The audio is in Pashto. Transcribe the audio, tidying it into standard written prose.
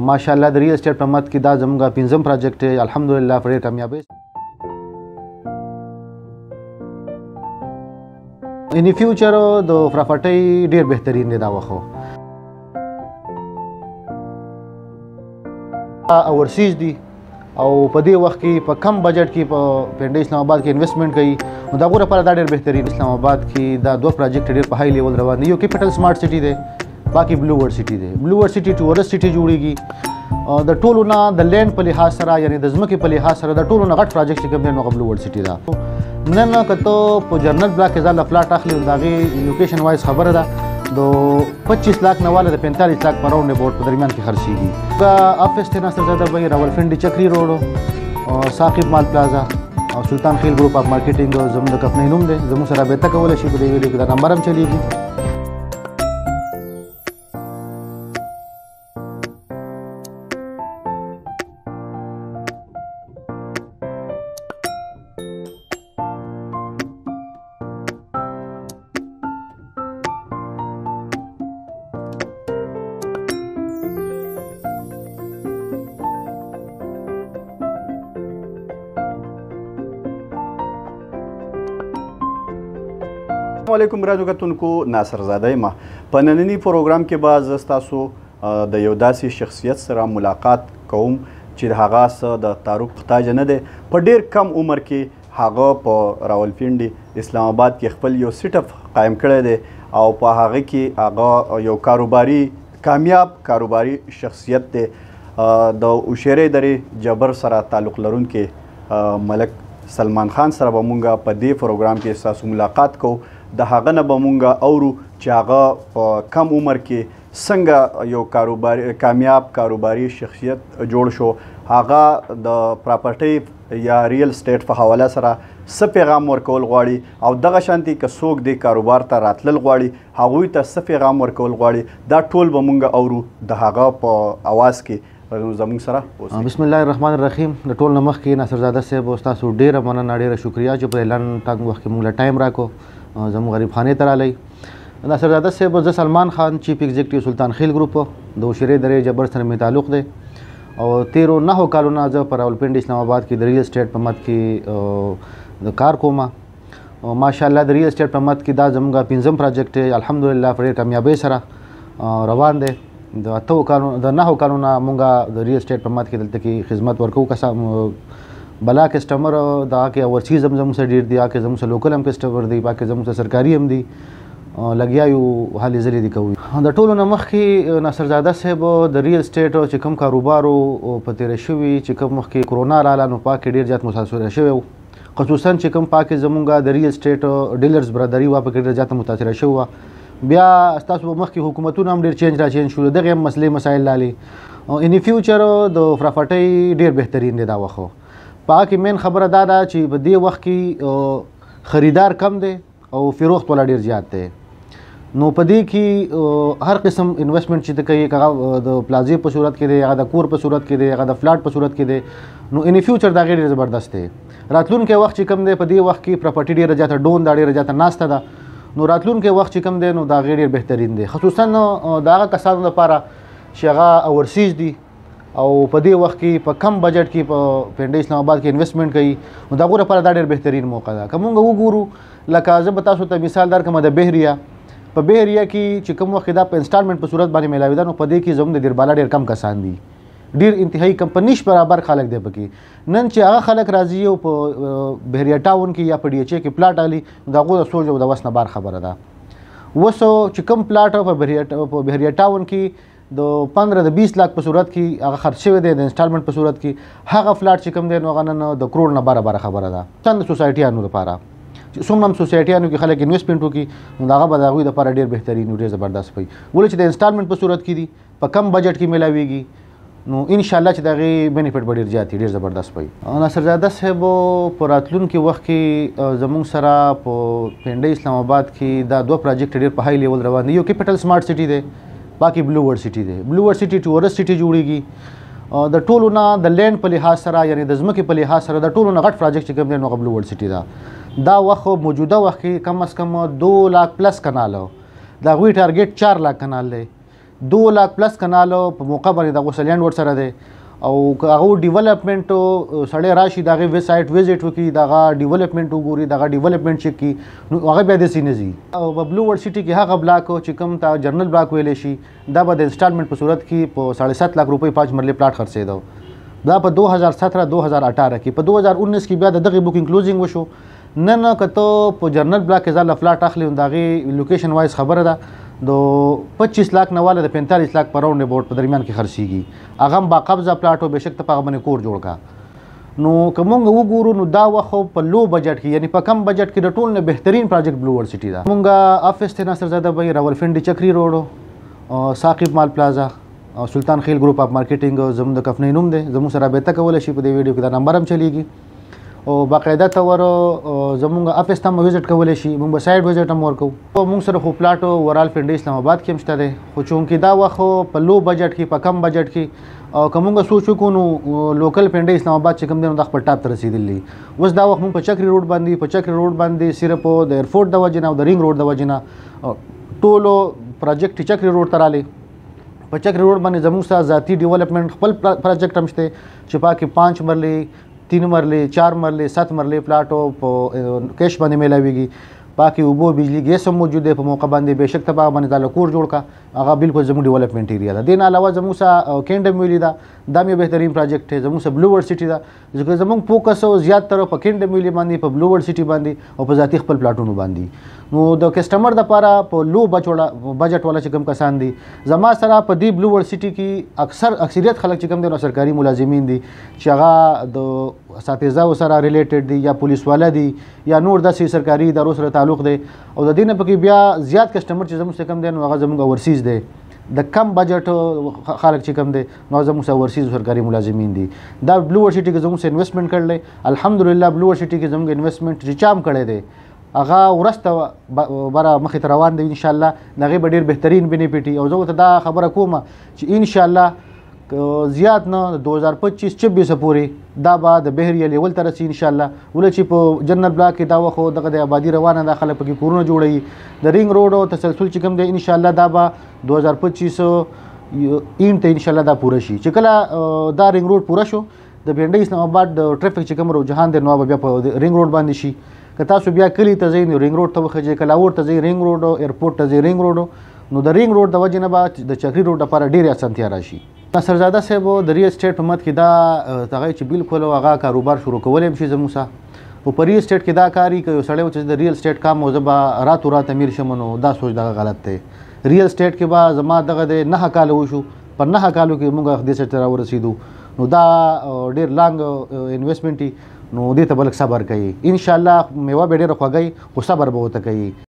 او ماشاءالله د ریل اسټیټ په مد کې دا زموږ پنځم پروجیکټ دی الحمدلله په ډېر کامیابۍ ان فیوچر د پراپرټۍ ډېر بهترین دی دا وخت اورسیز دي او په دې وخت کې په کم بجټ کې په پنډۍ اسلام آباد کې انویسټمنټ کوي نو د هغو لپاره دا ډېر بهترین اسلام آباد کې دا دوه پروجیکټ ډېر په هائی لیول روان دي یو کیپټل سمارټ سټي دی باقي بلو ورډ سټي دی بلو ورډ سټي ټورسټ سټي جوړیږي د ټولو نه د لینډ په لحاظ سره یعنی د ځمکې په لحاظ سره د ټولو نه غټ پروجیکټ چې کوم دی نو بلو ورډ سټي دا نن که ته په جرنل بلاک کې ځان له پلاټ اخلي نو د هغې لوکیشن وایز خبره ده د 25 लाख نه والا د 45 लाख پر راوند بورډ په درمیان کې خرڅېږي افس ته ناصر زاده بھائی راولپنډي چکري روډ ثاقب مال پلازا او سلطان خیل ګروپ اف مارکیټینګ زموږ د کمپنۍ نوم دی زموږ سره رابطه کولی شي په دې ویډیو کې دا نمبر هم چلیږي السلام علیکم رادیو کتونکو ناصر زاده یم په ننني پروګرام کې به زه ستاسو د یو داسې شخصیت سره ملاقات کوم چې د هغه څه د تعارف محتاج نه دی په ډېر کم عمر کې هغه په راولپنډي اسلام آباد کې خپل یو سیټ اپ قایم کړی دی او په هغه کې هغه یو کامیاب کاروباري شخصیت دی د اوشیرې درې جبر سره تعلق لرونکي ملک سلمان خان سره به مونږ په دې پروګرام کې ستاسو ملاقات کوو د هغه نه به مونږ اورو چې هغه په کم عمر کې څنګه یو کامیاب کاروباري شخصیت جوړ شو هغه د پراپرټۍ یا ریل اسټیټ په حواله سره څه پیغام ورکول غواړي او دغه شانتي که څوک دې کاروبار ته راتلل غواړي هغوی ته څه پیغام ورکول غواړي دا ټول به مونږ اورو د هغه په اواز کې زموږ سره بسم الله الرحمن الرحیم د ټول نه مخکې ناصر زاده صاحب ستاسو ډېره مننه ډېره شکریا چې په اعلان ټنګ وخت کې مونږ له ټایم راکړو زموږ غریب خانې ته رالی ناصر زاده صاحب زه سلمان خان چیف ایگزیکټیو سلطان خیل ګروپ د اوشیرې درې جبر سره مې تعلق دی او 13 کالونه زه په راولپنډي اسلام آباد کې د ریل اسټیټ په مد کې د کار کوم ماشاءالله د ریل اسټیټ په مد کې دا زموږ پنځم پروجیکټ دی الحمدلله په ډېر کامیابۍ سره روان دی د 9 کالونه مونږ د ریل اسټیټ په مد کې دلته کې خدمت ورکوو بلا کسټمر دا کې اورسیز هم زموږ سره ډېر دي هغه زموږ سره لوکل هم کسټمر دي باقي زموږ سره سرکاري هم دي لګیا یو حالې ځلې دي کوي د ټولو نه مخکې ناصر زاده صاحب د ریل اسټیټ چې کوم کاروبارو په تېره شوي چې کوم مخکې کرونا راغله نو پاکې ډېر زیات متاثره شوی و خصوصا چې کوم پاکې زموږ د ریل اسټیټ ډیلرز برادري وه پکې ډېر زیاته متاثره شوې وه بیا ستاسو مخکې حکومتونه هم ډېر چینج شول دغې هم مسلې مسایل لالي ان فیوچر د پراپرټۍ ډېر بهترین دی دا وخت په هغه کې مین خبره دا ده چې په دې وخت کې خریدار کم دی او فروخت والا ډېر زیات دی نو په دې کې هر قسم انویسټمنټ چې ته کوي هغه د پلازې په صورت کې دی هغه د کور په صورت کې دی هغه د فلاټ په صورت کې دی نو ان فیوچر دا ډېر زبردست دی راتلونکی وخت چې کم دی په دې وخت کې پراپرټي ډېره زیاته ډون دا ډېره زیاته ناسته ده نو راتلونکی وخت چې کم دی نو دا ډېر بهترین دی خصوصا د هغه کسانو لپاره چې هغه اورسیز دي او په دې وخت کې په کم بجټ کې په پنډۍ اسلام آباد کې انویسټمنټ کوي نو د هغو لپاره دا ډېر بهترین موقع ده که مونږ وګورو لکه زه به تاسو ته مثال درکړم د بهریه په بهریه کې چې کوم وخت دا په انسټالمنټ په صورت باندې میلاوي ده نو په دې کې زموږ د دیرباله ډېر کم کسان دي ډېر انتهایی کم په نیش برابر خلک دی پکې نن چې هغه خلک راځي او په بهریه ټاون کې یا په ډي ایچ اے کې پلاټ اخلي د هغو د سوچ او د وس نه بار خبره ده اوس چې کوم پلاټ په بهریه ټاون کې د 15-20 लाख په صورت کې هغه خرڅ شوی دی د انسټالمنټ په صورت کې هغه فلاټ چې کوم دی نو هغه نن د کروڑ نه باره خبره ده څنګه د سوسایټیانو لپاره چې څومره هم سوسایټیانو کې خلک انویسټمنټ وکړي نو هغه به د هغوی لپاره ډېر بهترین او ډېر زبردست وي ولې چې د انسټالمنټ په صورت کې دي په کم بجټ کې میلاویږي نو انشاءالله چې د هغې بینیفټ به ډېر زیات وي ډېر زبردست وي ناصر زاده صاحب په راتلونکي وخت کې زموږ سره په پنډۍ اسلام آباد کې دا دوه پروجیکټ ډېر په هائی لیول روان دي یو کیپټل سمارټ سټي دی باقي بلو ورډ سټي دی بلو ورډ سټي ټورسټ سټي جوړیږي د ټولو نه د لینډ په لحاظ سره یعنی د ځمکې په لحاظ سره د ټولو نه غټ پروجیکټ چې کوم دی نو هغه بلو ورډ سټي ده دا وخت موجوده وخت کې کم از کم 2 लाख پلس کنال د هغوی ټارګیټ 4 लाख کنال دی 2 लाख پلس کنال په موقع باندې د غوسلیان ور سره دی او هغه ډیولپمنٹ سړی راشي دغه ویب سایت وزټ وکړي دغه ډیولپمنٹ وګوري دغه ډیولپمنٹ چک کی نو هغه بیا د سینې زی او په بلو ورډ سټي کې هغه بلاک چې کوم تا جرنل بلاک ویلې شي دا به د انسټالمنٹ په صورت کې په 7.5 لک روپۍ 5 مرلې پلاټ خرڅېدو دا په 2017 2018 کې په 2019 کې بیا دغه بوکینګ کلوزینګ وشو نن کته په جرنل بلاک کې ځل فلاټ اخلي دغه لوکیشن وایز خبره ده د 25 लाख نه والا د 45 लाख پر راوند بورډ په درمیان کې خرڅيږي هغه با قبضه پلاټ او بشک ته په باندې کور جوړ کا نو کومه وګورو نو دا وخت په لو بجټ کې یعنی په کم بجټ کې د ټول نه بهترین پروجیکټ بلو ورډ سټي دا مونږه افیس ته ناصر زاده بھائی راولپنډي چکري روډ ساقب مال پلازا او سلطان خیل ګروپ اف مارکیټینګ زموږ د کفنې نوم دی زموږ سره به تکول شي په دې ویډیو کې دا نمبر هم چلیږي او باقاعده تور زمونږ افیس ته وزټ کولای شي مونږ به سایت وزټ هم ورکو مونږ سره خو پلاټ ورال فنډ اسلام آباد کې هم شته دی خو چونکې دا وخت په لو بجټ کې په کم بجټ کې او کومه سوچو کو نو لوکل فنډ اسلام آباد چې کوم دی نو د خپل ټاپ ته رسیدلی اوس دا وخت مونږ په چکري روډ باندې صرف د ایرپورټ د وجنه او د رینګ روډ د وجنه ټولو پروجیکټ چکري روډ ته رالی په چکري روډ باندې زموږ سره ذاتی ډیولپمنٹ خپل پروجیکټ هم شته چې پاکي 5 مرلې 3 مرلې 4 مرلې 7 مرلې پلاټو په کیش باندې ملاويږي باقي وبو بجلی ګیس هم موجود دی په موقع باندې بهشک تبا باندې د کور جوړ کا هغه بالکل زموږ ډیولپمنٹ ایریا ده دین علاوه زموږ سره کینډم ویلی دا د مې بهترین پروجیکټ دی زموږ سره بلو ورډ سټي دا ځکه زموږ فوکس او زیات تر په کینډم ویلی باندې په بلو ورډ سټي باندې او په ذاتی خپل پلاټونو باندې نو د کسٹمر د لپاره په لو بجټ والا چې کوم کسان دي زما سره په دی بلو ورډ سټي کې اکثریت خلک چې کوم دي نو سرکاري ملازمین دي چې هغه د اساتذه سره ریلیټډ دي یا پولیس والا دي یا نور داسې سرکاري ادارو سره تعلق دی او د دینه پکې بیا زیات کسٹمر چې زموږ څخه کم دي نو هغه زموږ اورسیز دی د کم بجټ خلک چې کم دي نو زموږ سره اورسیز سرکاري ملازمین دي دا بلو ورډ سټي کې زموږ سره انویسټمنٹ کړل الحمدلله بلو ورډ سټي کې زموږ انویسټمنٹ چې چام کړی دی هغه ورسته برا مخې ته روان دی ان شاء الله دغه به ډیر بهترین بینیفیټ او زه ته دا خبره کوم چې ان شاء الله زیات نه 2025 26 پورې دا به د بهریا لیول تر رسي ان شاء الله ولې چې په جنرال بلاک کې دا وخت دغه د آبادی روانه د خلک پکې کورونه جوړي د رینګ روډ او تسلسل چې کوم دی ان شاء الله دا به 2025 این ته ان شاء الله دا پوره شي چې کله دا رینګ روډ پوره شو د بینډ اسلام آباد ټریفیک چې کوم رجحان دی نو بیا په رینګ روډ باندې شي که تاسو بیا کلی ته ځئ نو رینګ روډ ته وخځئ کلاور ته ځئ رینګ روډ او ایرپورټ ته ځئ رینګ روډ نو د رینګ روډ د وجې نه به د چکري روډ لپاره ډېرې اسانتیا راشي ناصرزاده صاحب د ریل اسټیټ په مد کې دا هغه چې بالکل هغه کاروبار شروع کولی شي زموږ سره او په ریل اسټیټ کې دا کاري که یو سړی چې د ریل اسټیټ کام او زه به راتو رات امیر شم نو دا سوچ دغه غلط دی ریل اسټیټ کې به زما دغه د 9 کاله وشو په 9 کالو کې موږ دې سټ راورسېدو نو دا ډېر لانګ انویسټمنټ نو دې ته بلک صبر کوي ان شاء الله میوه به ډېره خوږی خو صبر به وته کوي